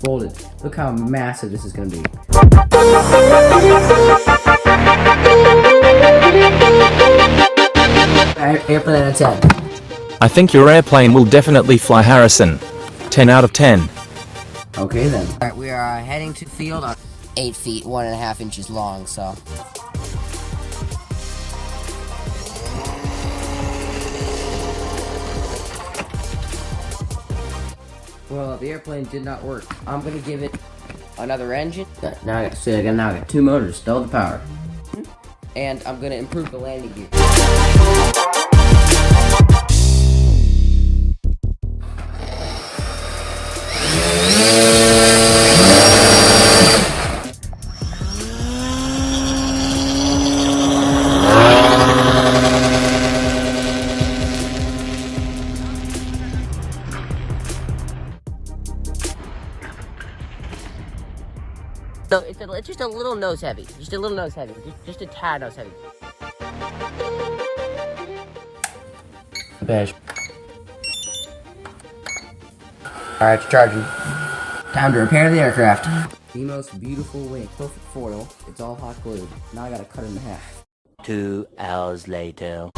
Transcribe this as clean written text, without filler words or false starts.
folded. Look how massive this is going to be. Airplane out of 10. I think your airplane will definitely fly, Harrison. 10 out of 10. Okay then. Alright, we are heading to field on 8 feet, 1.5 inches long, so. Well, the airplane did not work. I'm gonna give it another engine. Now I got 2 motors, double the power. And I'm gonna improve the landing gear. So it's just a little nose heavy. Just a little nose heavy. Just a tad nose heavy. Bash. Alright, it's charging. Time to repair the aircraft. The most beautiful wing. Perfect foil. It's all hot glued. Now I gotta cut it in half. 2 hours later.